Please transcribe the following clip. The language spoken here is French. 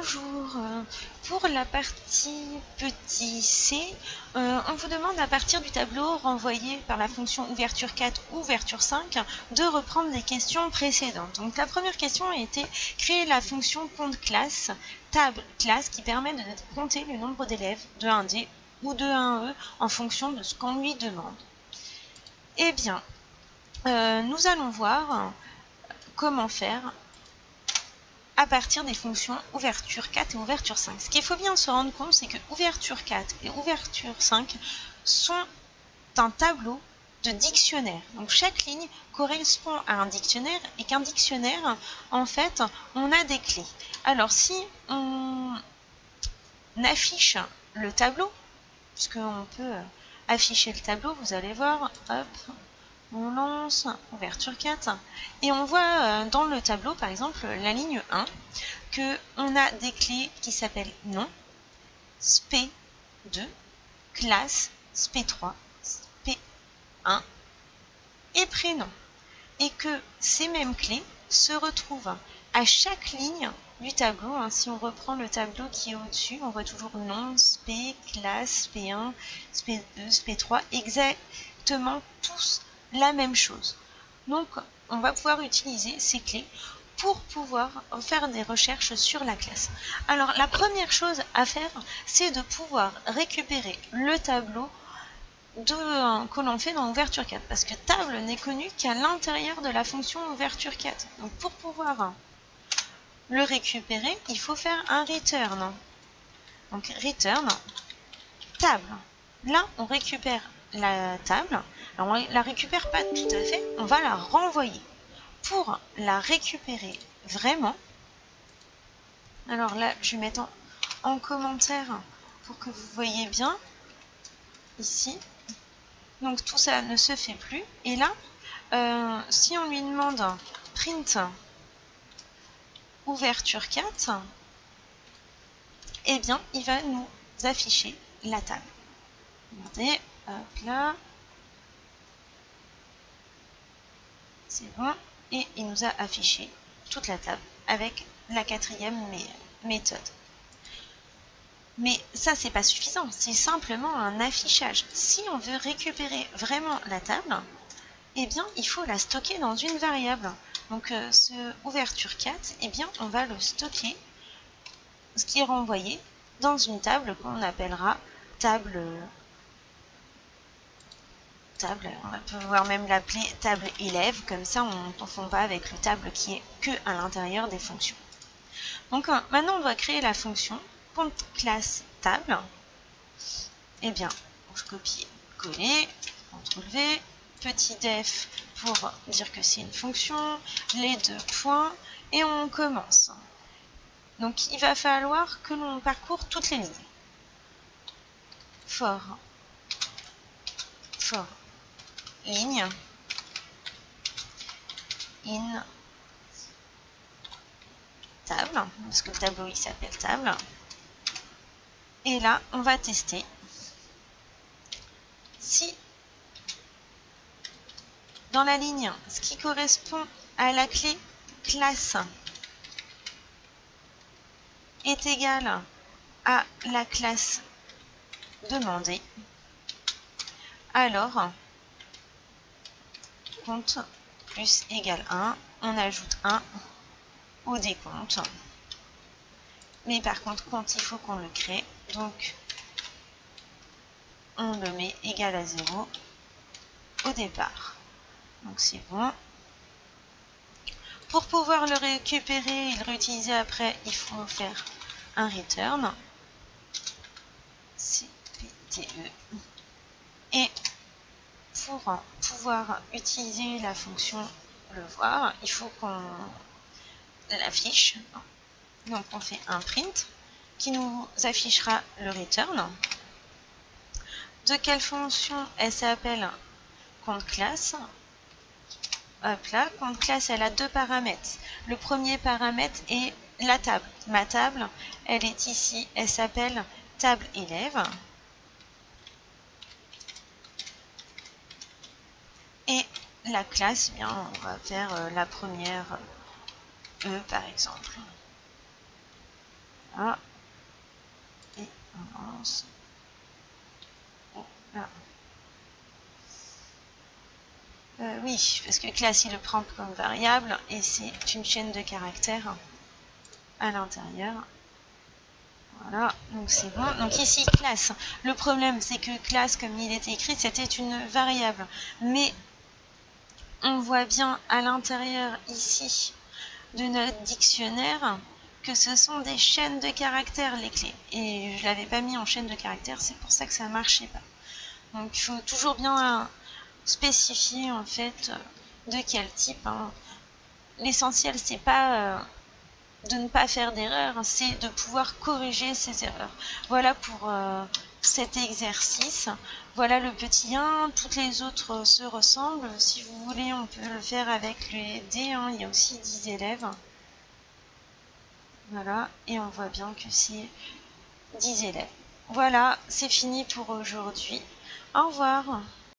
Bonjour, pour la partie petit c, on vous demande à partir du tableau renvoyé par la fonction ouverture 4 ou ouverture 5 de reprendre les questions précédentes. Donc la première question a été créer la fonction compte classe, table classe qui permet de compter le nombre d'élèves de 1D ou de 1E en fonction de ce qu'on lui demande. Eh bien, nous allons voir comment faire à partir des fonctions ouverture 4 et ouverture 5. Ce qu'il faut bien se rendre compte, c'est que ouverture 4 et ouverture 5 sont un tableau de dictionnaire. Donc chaque ligne correspond à un dictionnaire et qu'un dictionnaire, en fait, on a des clés. Alors si on affiche le tableau, puisqu'on peut afficher le tableau, vous allez voir, hop, on lance ouverture 4 et on voit dans le tableau par exemple la ligne 1 qu'on a des clés qui s'appellent nom, sp2, classe, sp3, sp1 et prénom, et que ces mêmes clés se retrouvent à chaque ligne du tableau. Si on reprend le tableau qui est au-dessus, on voit toujours nom, sp, classe, sp1, sp2, sp3, exactement tous la même chose. Donc, on va pouvoir utiliser ces clés pour pouvoir faire des recherches sur la classe. Alors, la première chose à faire, c'est de pouvoir récupérer le tableau que l'on fait dans ouverture 4, parce que table n'est connu qu'à l'intérieur de la fonction ouverture 4. Donc, pour pouvoir le récupérer, il faut faire un return. Donc, return table. Là, on récupère la table. Alors, on la récupère pas tout à fait, on va la renvoyer. Pour la récupérer vraiment, alors là, je vais mettre en commentaire pour que vous voyez bien, ici. Donc, tout ça ne se fait plus. Et là, si on lui demande print ouverture 4, eh bien, il va nous afficher la table. Regardez, hop là. C'est bon. Et il nous a affiché toute la table avec la quatrième méthode. Mais ça, c'est pas suffisant. C'est simplement un affichage. Si on veut récupérer vraiment la table, eh bien, il faut la stocker dans une variable. Donc, ce ouverture 4, eh bien, on va le stocker, ce qui est renvoyé dans une table qu'on appellera table. On peut pouvoir même l'appeler table élève, comme ça on ne confond pas avec le table qui est que à l'intérieur des fonctions. Donc maintenant on doit créer la fonction compte classe table. Eh bien, je copie, coller, CTRL V, petit def pour dire que c'est une fonction, les deux points, et on commence. Donc il va falloir que l'on parcourt toutes les lignes. For ligne in table, parce que le tableau il s'appelle table. Et là, on va tester si dans la ligne, ce qui correspond à la clé classe est égal à la classe demandée, alors compte plus égale 1, on ajoute 1 au décompte. Mais par contre, compte, il faut qu'on le crée. Donc, on le met égal à 0 au départ. Donc, c'est bon. Pour pouvoir le récupérer et le réutiliser après, il faut faire un return. CPTE. Et pour pouvoir utiliser la fonction le voir, il faut qu'on l'affiche. Donc, on fait un print qui nous affichera le return. De quelle fonction elle s'appelle compte classe? Hop là, compte classe, elle a deux paramètres. Le premier paramètre est la table. Ma table, elle est ici, elle s'appelle table élève. Et la classe, eh bien, on va faire la première E par exemple. Voilà. Et on lance. Voilà. Oui, parce que classe, il le prend comme variable et c'est une chaîne de caractères à l'intérieur. Voilà, donc c'est bon. Donc ici, classe. Le problème, c'est que classe, comme il est écrit, c'était une variable. Mais on voit bien à l'intérieur ici de notre dictionnaire que ce sont des chaînes de caractères, les clés. Et je ne l'avais pas mis en chaîne de caractères, c'est pour ça que ça ne marchait pas. Donc il faut toujours bien spécifier en fait de quel type. Hein. L'essentiel, c'est pas de ne pas faire d'erreur, c'est de pouvoir corriger ces erreurs. Voilà pour cet exercice. Voilà le petit 1, toutes les autres se ressemblent. Si vous voulez, on peut le faire avec les dés, hein. Il y a aussi 10 élèves. Voilà, et on voit bien que c'est 10 élèves. Voilà, c'est fini pour aujourd'hui. Au revoir.